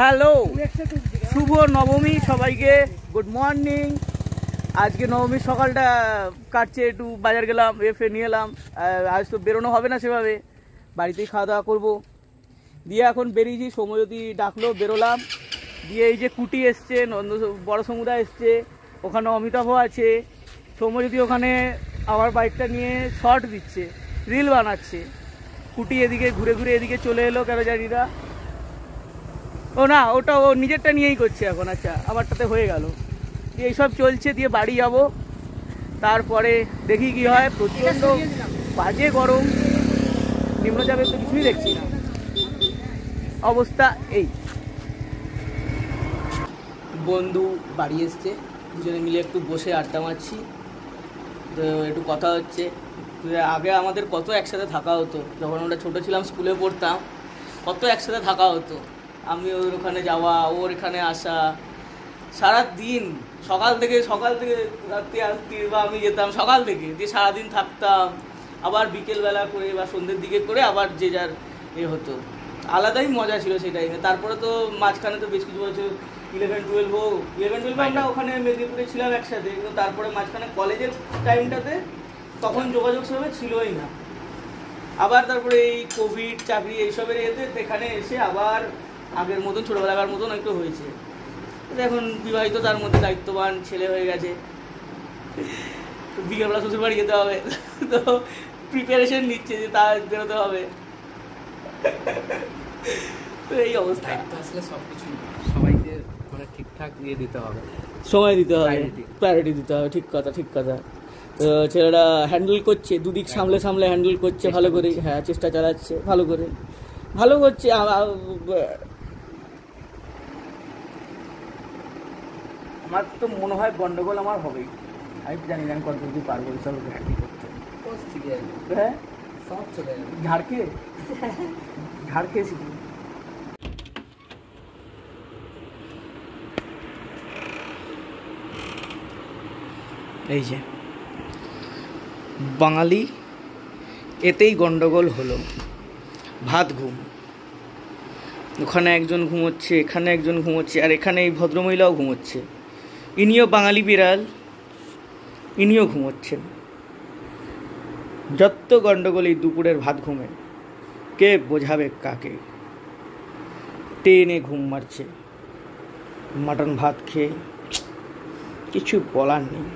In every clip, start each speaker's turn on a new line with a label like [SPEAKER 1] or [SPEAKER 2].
[SPEAKER 1] Hello, শুভ নবমী সবাইকে, good morning. আজকে নবমীর সকালটা কাটছে, একটু বাজার গেলাম, এফে নিয়ে এলাম। আজ তো বেরোনো হবে না সেভাবে, বাড়িতেই খাওয়া দাওয়া করবো। দিয়ে এখন বেরিয়েছি, সৌম্যজ্যোতি ডাকলো, বেরোলাম। দিয়ে এই যে কুটি এসছে, বড় সমুদায় এসছে, ওখানে অমিতাভ আছে, সৌম্যজ্যোতি ওখানে আমার বাইকটা নিয়ে শর্ট দিচ্ছে, রিল বানাচ্ছে। কুটি এদিকে ঘুরে ঘুরে এদিকে চলে এলো, কেন জানি না। ও না, ওটা ও নিজেরটা নিয়েই করছে এখন। আচ্ছা, আমারটাতে হয়ে গেল। দিয়ে এইসব চলছে, দিয়ে বাড়ি যাব। তারপরে দেখি কি হয়। প্রচণ্ড বাজে গরম, নিম্নচাপের তো কিছুই দেখছি না, অবস্থা এই। বন্ধু বাড়ি এসছে, দুজনে মিলে একটু বসে আড্ডা মারছি, তো একটু কথা হচ্ছে। আগে আমাদের কত একসাথে থাকা হতো, যখন আমরা ছোটো ছিলাম, স্কুলে পড়তাম, কত একসাথে থাকা হতো। আমি ওর ওখানে যাওয়া, ওর এখানে আসা, সারা দিন সকাল থেকে রাত্রি আসতি, বা আমি যেতাম সকাল থেকে, দিয়ে সারাদিন থাকতাম। আবার বিকেলবেলা করে বা সন্ধ্যের দিকে করে আবার যে যার হতো। আলাদাই মজা ছিল সেই টাইমে। তারপরে তো মাঝখানে তো বেশ কিছু বছর 11-12 আমরা ওখানে মেদিনীপুরে ছিলাম একসাথে, কিন্তু তারপরে মাঝখানে কলেজের টাইমটাতে তখন যোগাযোগ সেভাবে ছিলই না। আবার তারপরে এই কোভিড, চাকরি, এইসবের এখানে এসে আবার আগের মতন ছোটোবেলাকার মতন একটু হয়েছে। এখন বিবাহিত, তার মধ্যে দায়িত্ববান ছেলে হয়ে গেছে, বিকেলবেলা শ্বশুর বাড়ি যেতে হবে, তো প্রিপারেশন নিচ্ছে যে তার বেরোতে হবে। তো এই অবস্থা।
[SPEAKER 2] আসলে সবকিছু সবাইকে মানে ঠিকঠাক দিয়ে দিতে হবে,
[SPEAKER 1] সময় দিতে হবে, প্রায়োরিটি দিতে হবে। ঠিক কথা। তো ছেলেরা হ্যান্ডেল করছে, দুদিক সামলে হ্যান্ডেল করছে ভালো করে। হ্যাঁ, চেষ্টা চালাচ্ছে ভালো করে, ভালো করছে। আমার তো মনে হয় গন্ডগোল আমার হবেই। আমি জানি না কত কিছু পারবো সব হ্যান্ডেল করতে। হ্যাঁ,
[SPEAKER 2] সব চলে যাবে
[SPEAKER 1] ঝাড় খেয়েছি। এই যে বাঙালি, এতেই গন্ডগোল হলো। ভাত ঘুম, ওখানে একজন ঘুমোচ্ছে, এখানে একজন ঘুমোচ্ছে, আর এখানে এই ভদ্রমহিলাও ঘুমোচ্ছে। ইনিও বাঙালি বিড়াল, ইনিও ঘুমোচ্ছেন। যত গন্ডগোল এই দুপুরের ভাত ঘুমে, কে বোঝাবে কাকে? টেনে ঘুম মারছে মাটন ভাত খেয়ে, কিছু বলার নেই।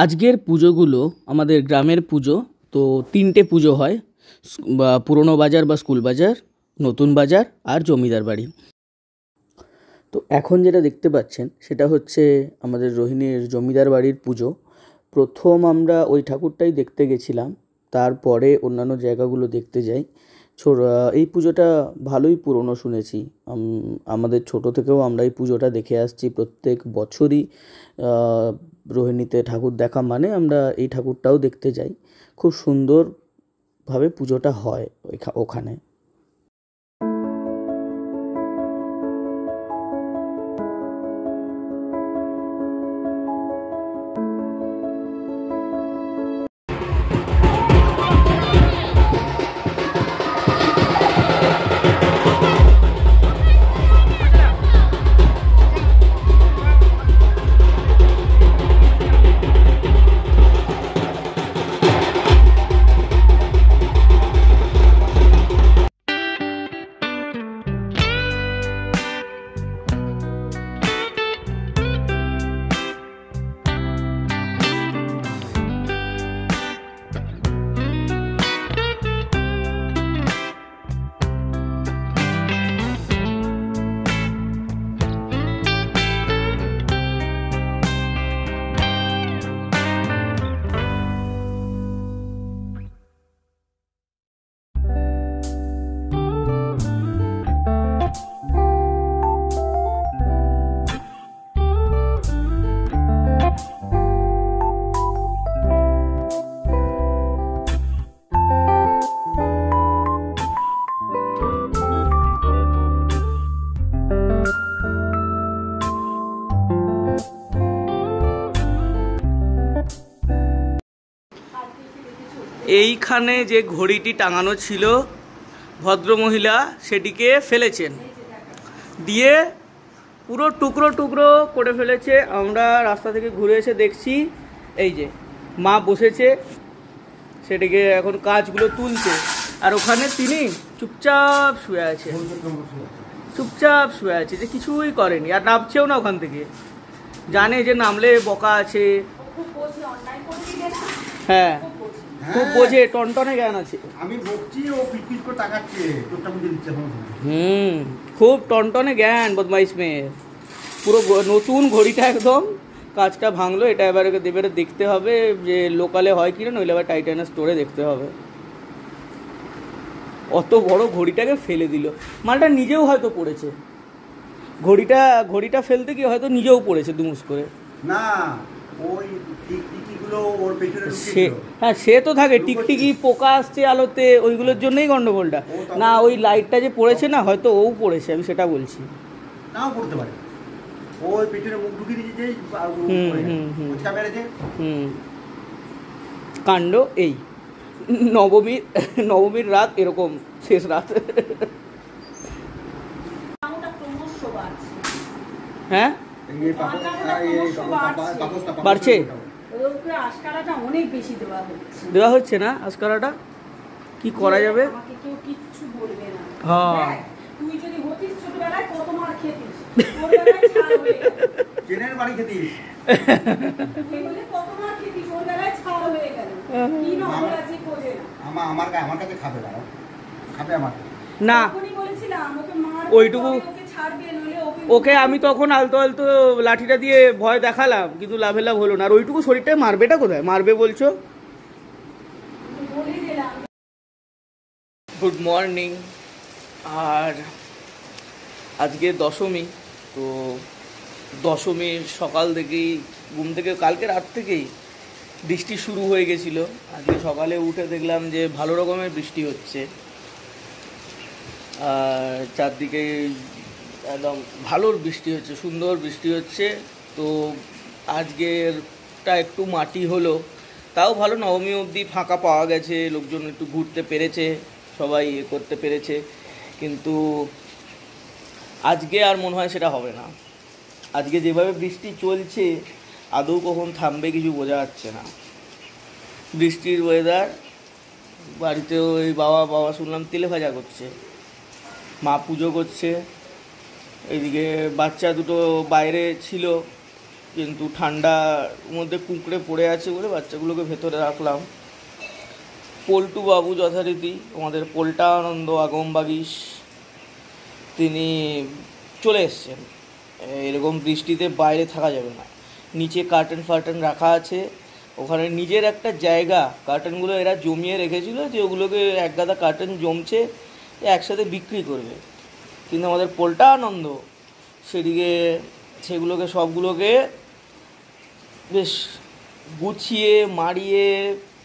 [SPEAKER 1] আজকের পুজোগুলো আমাদের গ্রামের পুজো, তো 3টে পুজো হয়, পুরনো বাজার বা স্কুল বাজার, নতুন বাজার আর জমিদার বাড়ি। তো এখন যেটা দেখতে পাচ্ছেন সেটা হচ্ছে আমাদের রোহিণীর জমিদার বাড়ির পুজো। প্রথম আমরা ওই ঠাকুরটাই দেখতে গেছিলাম, তারপরে অন্যান্য জায়গাগুলো দেখতে যাই। এই পুজোটা ভালোই পুরনো শুনেছি, আমাদের ছোটো থেকেও আমরা এই পুজোটা দেখে আসছি। প্রত্যেক বছরই রোহিণীতে ঠাকুর দেখা মানে আমরা এই ঠাকুরটাও দেখতে যাই। খুব সুন্দরভাবে পুজোটা হয় ওখানে। এইখানে যে ঘড়িটি টাঙানো ছিল ভদ্রমহিলা সেটিকে ফেলেছেন। দিয়ে পুরো টুকরো টুকরো করে ফেলেছে। আমরা রাস্তা থেকে ঘুরে এসে দেখছি এই যে মা বসেছে, সেটাকে এখন কাজগুলো তুলছে, আর ওখানে তিনি চুপচাপ শুয়ে আছে, চুপচাপ শুয়ে আছে, যে কিছুই করেনি, আর নামছেও না ওখান থেকে, জানে যে নামলে বকা আছে। হ্যাঁ খুব বোঝে, টনটনে জ্ঞান আছে।
[SPEAKER 3] আমি বকছি, ও পিটপিট করে তাকাচ্ছে, তোরটা মধ্যে দিচ্ছে এখন।
[SPEAKER 1] খুব টনটনে জ্ঞান বদমাইশ মেয়ে। পুরো নতুন ঘড়িটা একদম কাজটা ভাঙলো, এটা এবারে দেখতে হবে যে লোকালে হয় কিনা, নইলে আবার টাইটানা স্টোরে দেখতে হবে। অত বড় ঘড়িটাকে ফেলে দিল, মালটা নিজেও হয়তো পড়েছে, ঘড়িটা ফেলতে গিয়ে হয়তো নিজেও পড়েছে দুমুস করে।
[SPEAKER 3] না, ওই টিকটিকিগুলো ওর পেছনে
[SPEAKER 1] সে, হ্যাঁ সে তো থাকে, টিকটিকি পোকা আসছে আলোতে, ওইগুলোর জন্যই গন্ডগোলটা। না ওই লাইটটা যে পড়েছে না, হয়তো ও পড়েছে, আমি সেটা বলছি।
[SPEAKER 3] নাও পড়তে পারে, ওই পেছনে মুখ ঢুকিয়ে দিয়েছে,
[SPEAKER 1] কাণ্ড এই নবমীর রাত এরকম, শেষ রাত। হ্যাঁ বাড়ছে, দেওয়া হচ্ছে না আজকারাটা, কি করা যাবে? হ্যাঁ না ওইটুকু ওকে আমি তখন আলতো আলতো লাঠিটা দিয়ে ভয় দেখালাম, কিন্তু লাভে লাভ হলো না। আর ওইটুকু শরীরটায় মারবেটা কোথায়, মারবে বলছো? Good morning. আর আজকে দশমী, তো দশমীর সকাল থেকেই ঘুম থেকে, কালকে রাত থেকেই বৃষ্টি শুরু হয়ে গেছিলো। আজকে সকালে উঠে দেখলাম যে ভালো রকমের বৃষ্টি হচ্ছে, আর চারদিকে একদম ভালোর বৃষ্টি হচ্ছে, সুন্দর বৃষ্টি হচ্ছে। তো আজকেরটা একটু মাটি হলো, তাও ভালো, নবমী অবধি ফাঁকা পাওয়া গেছে, লোকজন একটু ঘুরতে পেরেছে, সবাই করতে পেরেছে। কিন্তু আজকে আর মনে হয় সেটা হবে না। আজকে যেভাবে বৃষ্টি চলছে, আদৌ কখন থামবে কিছু বোঝা যাচ্ছে না। বৃষ্টির ওয়েদার, বাড়িতেও ওই বাবা শুনলাম তেলে ভাজা করছে, মা পুজো করছে, এইদিকে বাচ্চা দুটো বাইরে ছিল, কিন্তু ঠান্ডার মধ্যে কুঁকড়ে পড়ে আছে বলে বাচ্চাগুলোকে ভেতরে রাখলাম। পল্টু বাবু যথারীতি, আমাদের পোল্টা আনন্দ আগমবাগিস, তিনি চলে এসছেন। এরকম বৃষ্টিতে বাইরে থাকা যাবে না, নিচে কার্টেন ফার্টেন রাখা আছে, ওখানে নিজের একটা জায়গা, কার্টেনগুলো এরা জমিয়ে রেখেছিল, যে ওগুলোকে এক গাদা কার্টেন জমছে, একসাথে বিক্রি করবে। কিন্তু আমাদের পোল্টা আনন্দ সেদিকে সেগুলোকে সবগুলোকে বেশ গুছিয়ে মারিয়ে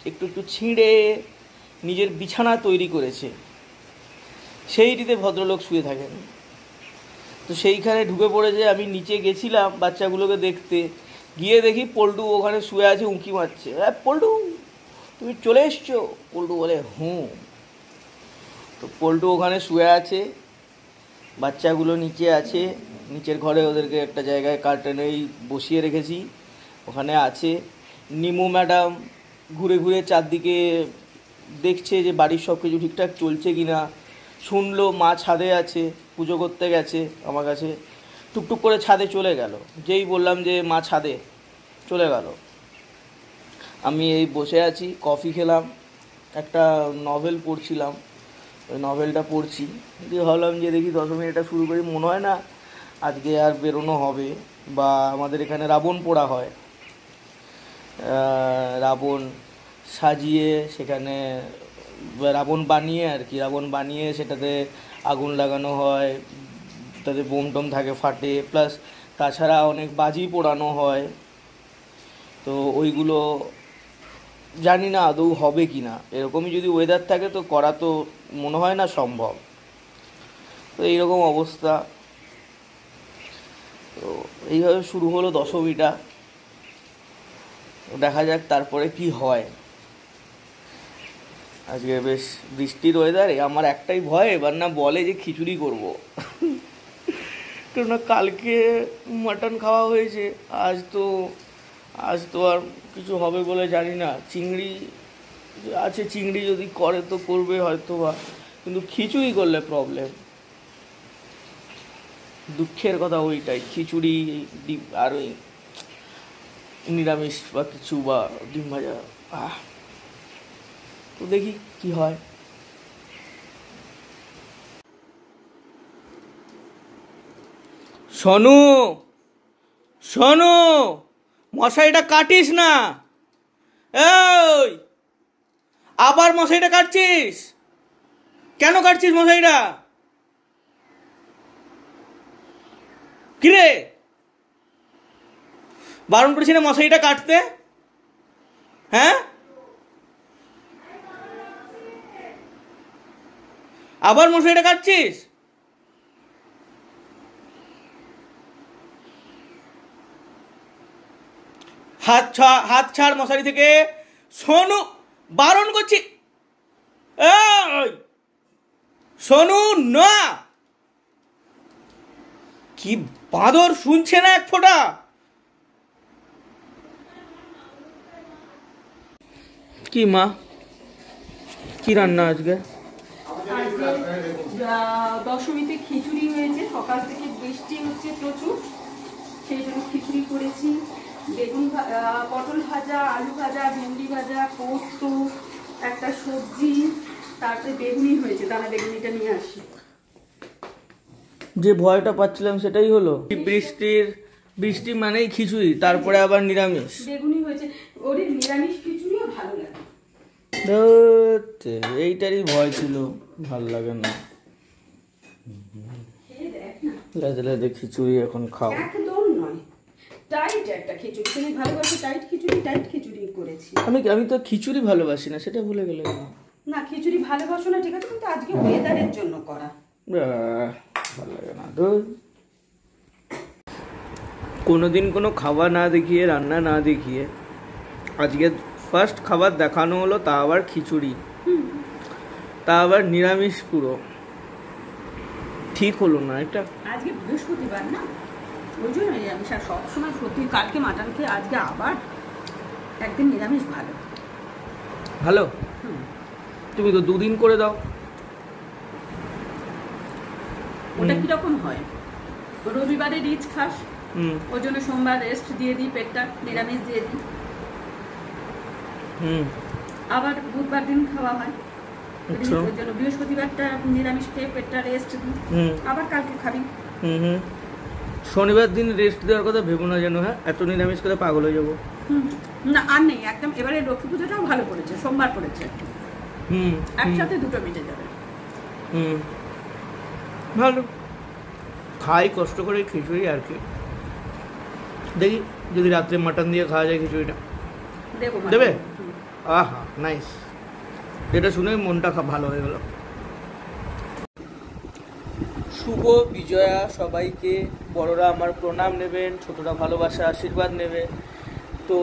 [SPEAKER 1] একটু একটু ছিঁড়ে নিজের বিছানা তৈরি করেছে, সেইটিতে ভদ্রলোক শুয়ে থাকেন। তো সেইখানে ঢুকে পড়েছে। আমি নিচে গেছিলাম বাচ্চাগুলোকে দেখতে, গিয়ে দেখি পল্টু ওখানে শুয়ে আছে, উঁকি মারছে। হ্যাঁ পল্টু তুমি চলে এসছো? পল্টু বলে হুঁ। তো পল্টু ওখানে শুয়ে আছে, বাচ্চাগুলো নিচে আছে, নিচের ঘরে ওদেরকে একটা জায়গায় কার্টেনেই বসিয়ে রেখেছি, ওখানে আছে। নিমু ম্যাডাম ঘুরে ঘুরে চারদিকে দেখছে যে বাড়ির সব কিছু ঠিকঠাক চলছে কি না। শুনলো মা ছাদে আছে, পুজো করতে গেছে, আমার কাছে টুকটুক করে ছাদে চলে গেল। যেই বললাম যে মা ছাদে, চলে গেল। আমি এই বসে আছি, কফি খেলাম, একটা নভেল পড়ছিলাম, ওই নভেলটা পড়ছি। দিয়ে ভাবলাম যে দেখি 10 মিনিটটা শুরু করি। মনে হয় না আজকে আর বেরোনো হবে, বা আমাদের এখানে রাবণ পোড়া হয়, রাবণ সাজিয়ে সেখানে রাবণ বানিয়ে আর কি, রাবণ বানিয়ে সেটাতে আগুন লাগানো হয়, তাতে বোম টোম থাকে ফাটে, প্লাস তাছাড়া অনেক বাজি পোড়ানো হয়। তো ওইগুলো জানি না আদৌ হবে কি না। এরকমই যদি ওয়েদার থাকে তো করা তো মনে হয় না সম্ভব। তো এইরকম অবস্থা। তো এইভাবে শুরু হলো দশমীটা, দেখা যাক তারপরে কি হয়। আজকে বেশ বৃষ্টির ওয়েদারে আমার একটাই ভয়, এবার না বলে যে খিচুড়ি করব। কেননা কালকে মাটন খাওয়া হয়েছে, আজ তো আর কিছু হবে বলে জানি না। চিংড়ি আছে, চিংড়ি যদি করে তো করবে হয়তো বা, কিন্তু খিচুড়ি করলে প্রবলেম। দুঃখের কথা ওইটাই, খিচুড়ি আর ওই নিরামিষ বা কিছু বা ডিম ভাজা। তো দেখি কি হয়। শোনো শোনো, মশারিটা কাটিস না। এই আবার মশারিটা কাটছিস কেন? কাটছিস মশারিটা? কিরে, বারণ করেছি না মশারিটা কাটতে? হ্যাঁ, আবার মশারিটা কাটছিস? হাত ছাড় মশারি থেকে। সোনু, বারণ করছি। সোনু না, কি বাঁদর, শুনছে না এক ফোঁটা। কি মা, কি রান্না আজকে?
[SPEAKER 4] দশমীতে খিচুড়ি হয়েছে, সকাল থেকে বৃষ্টি হচ্ছে প্রচুর, সেই জন্য খিচুড়ি করেছি। বেগুন, পটল ভাজা, আলু ভাজা, ভেন্ডি ভাজা, পোস্ত, একটা সবজি, তারপরে বেগুনি হয়েছে। দানা বেগুনিটা নিয়ে আসি।
[SPEAKER 1] যে ভয়টা পাচ্ছিলাম সেটাই হলো। বৃষ্টি মানেই খিচুড়ি, তারপরে আবার নিরামিষ।
[SPEAKER 4] বেগুনি হয়েছে, ওর নিরামিষ খিচুড়িও ভালো লাগে।
[SPEAKER 1] এইটারই ভয় ছিল, ভালো লাগে না। লেদে লেদে খিচুড়ি এখন খাও।
[SPEAKER 4] একদম নয়, টাইট একটা খিচুড়ি। তুমি ভালোবাসো টাইট খিচুড়ি, টাইট খিচুড়ি করেছি।
[SPEAKER 1] আমি তো খিচুড়ি ভালোবাসি না, সেটা ভুলে গেলে।
[SPEAKER 4] না, খিচুড়ি ভালোবাসো না ঠিক আছে, কিন্তু আজকে ওয়েদারের জন্য করা।
[SPEAKER 1] ভালো লাগে না তো। কোনোদিন কোনো খাবার না দেখিয়ে, রান্না না দেখিয়ে আজকে ফার্স্ট খাবার দেখানো হলো, তা আবার খিচুড়ি, তা আবার নিরামিষ পুরো। ঠিক হলো না এটা।
[SPEAKER 4] আজকে বৃহস্পতিবার না, ওই জন্য নিরামিষ। আর সবসময় সত্যি, কালকে মাটন খেয়ে আজকে আবার একদিন নিরামিষ। ভালো
[SPEAKER 1] ভালো, তুমি তো 2 দিন করে দাও।
[SPEAKER 4] ওটা কিরকম হয়? রবিবারে রিচ খাস, ওই জন্য সোমবার রেস্ট দিয়ে দিই, পেটটা নিরামিষ দিয়ে দিই। আবার বুধবার দিন খাওয়া হয়, ওই জন্য বৃহস্পতিবারটা নিরামিষ খেয়ে পেটটা রেস্ট দিই। আবার কালকে খাবি।
[SPEAKER 1] শনিবার দিন রেস্ট দেওয়ার কথা ভেবো না যেন। হ্যাঁ, এত নিরামিষ করে পাগল হয়ে যাবো।
[SPEAKER 4] না আর নেই একদম। এবারে লক্ষ্মী পুজোটাও ভালো করেছে, সোমবার করেছে, একসাথে দুটো মিটে যাবে।
[SPEAKER 1] ভালো, খাই কষ্ট করে খিচুড়ি আর কি। দেখি যদি রাত্রে মাটন দিয়ে খাওয়া যায় খিচুড়িটা। দেবে? আহা, নাইস। এটা শুনে মনটা ভালো হয়ে গেল। শুভ বিজয়া সবাইকে। বড়রা আমার প্রণাম নেবেন, ছোটরা ভালোবাসা আশীর্বাদ নেবে। তো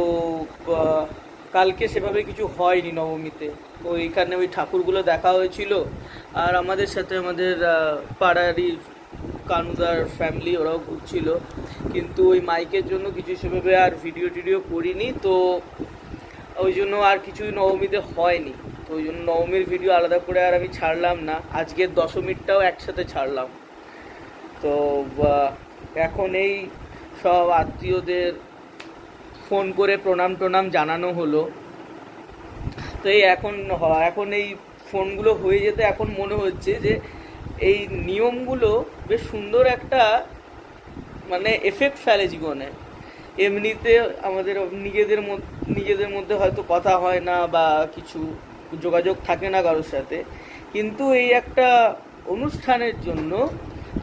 [SPEAKER 1] কালকে সেভাবে কিছু হয়নি নবমীতে। ওইখানে ওই ঠাকুরগুলো দেখা হয়েছিল, আর আমাদের সাথে আমাদের পাড়ারই কানুদার ফ্যামিলি, ওরাও ঘুরছিল। কিন্তু ওই মাইকের জন্য কিছু সেভাবে আর ভিডিও করিনি, তো ওই জন্য আর কিছুই নবমীতে হয়নি। তো ওই জন্য নবমীর ভিডিও আলাদা করে আর আমি ছাড়লাম না। আজকের দশমীরটাও একসাথে ছাড়লাম। তো এখন এই সব আত্মীয়দের ফোন করে প্রণাম জানানো হলো। তো এই এখন এই ফোনগুলো হয়ে যেতে এখন মনে হচ্ছে যে এই নিয়মগুলো বেশ সুন্দর একটা মানে এফেক্ট ফেলে জীবনে। এমনিতে আমাদের নিজেদের মধ্যে হয়তো কথা হয় না বা কিছু যোগাযোগ থাকে না কারোর সাথে, কিন্তু এই একটা অনুষ্ঠানের জন্য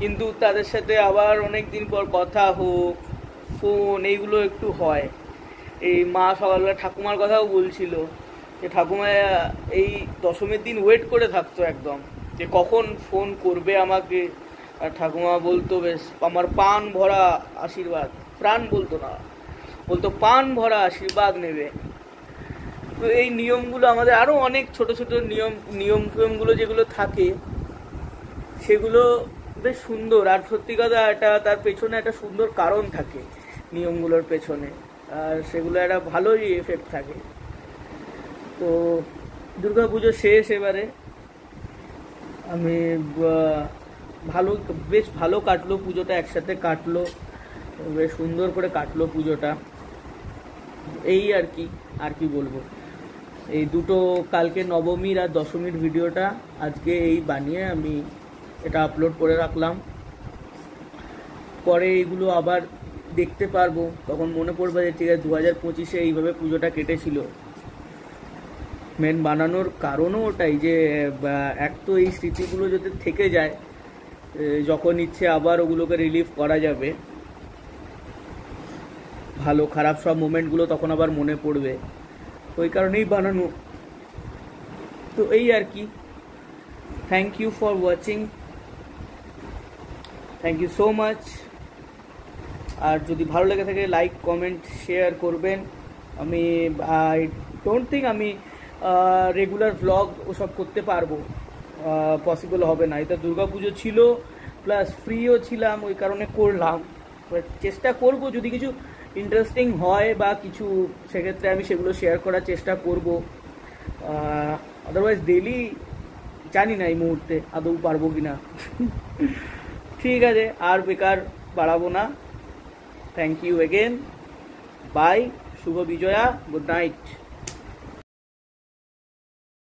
[SPEAKER 1] কিন্তু তাদের সাথে আবার অনেক দিন পর কথা হোক, ফোন, এইগুলো একটু হয়। এই মা সকালবেলা ঠাকুমার কথাও বলছিল যে ঠাকুমা এই দশমীর দিন ওয়েট করে থাকতো একদম, যে কখন ফোন করবে আমাকে। আর ঠাকুমা বলতো বেশ আমার প্রাণ ভরা আশীর্বাদ, প্রাণ বলতো না, বলতো পান ভরা আশীর্বাদ নেবে। তো এই নিয়মগুলো আমাদের আরও অনেক ছোট ছোট নিয়মগুলো যেগুলো থাকে সেগুলো বেশ সুন্দর। আর সত্যি কথা, এটা তার পেছনে একটা সুন্দর কারণ থাকে নিয়মগুলোর পেছনে, আর সেগুলো একটা ভালোই এফেক্ট থাকে। তো দুর্গাপুজো শেষ এবারে, আমি বেশ ভালো কাটলো পুজোটা, একসাথে কাটলো, বেশ সুন্দর করে কাটলো পুজোটা। এই আর কি বলবো। এই দুটো, কালকে নবমীর আর দশমীর ভিডিওটা আজকে এই বানিয়ে আমি এটা আপলোড করে রাখলাম। পরে এইগুলো আবার দেখতে পারবো, তখন মনে পড়বে যে ঠিক আছে 2025-এ এইভাবে পুজোটা কেটেছিল। মেন বানানোর কারণও ওটাই যে এক তো এই স্মৃতিগুলো যদি থেকে যায়, যখন ইচ্ছে আবার ওগুলোকে রিলিভ করা যাবে, ভালো খারাপ সব মোমেন্টগুলো তখন আবার মনে পড়বে, ওই কারণেই বানানো। তো এই আর কি। Thank you for watching, thank you so much. আর যদি ভালো লেগে থাকে লাইক কমেন্ট শেয়ার করবেন। আমি আই ডোন্ট থিঙ্ক আমি রেগুলার ভ্লগ ওসব করতে পারবো, পসিবল হবে না। এটা দুর্গাপুজো ছিল, প্লাস ফ্রিও ছিলাম, ওই কারণে করলাম। চেষ্টা করব যদি কিছু ইন্টারেস্টিং হয় বা কিছু, সেক্ষেত্রে আমি সেগুলো শেয়ার করার চেষ্টা করব। আদারওয়াইজ ডেলি জানি না এই মুহূর্তে আদৌ পারবো কি না। ঠিক আছে, আর বেকার বাড়াবো না। থ্যাংক ইউ এগেন, বাই, শুভ বিজয়া, গুড নাইট।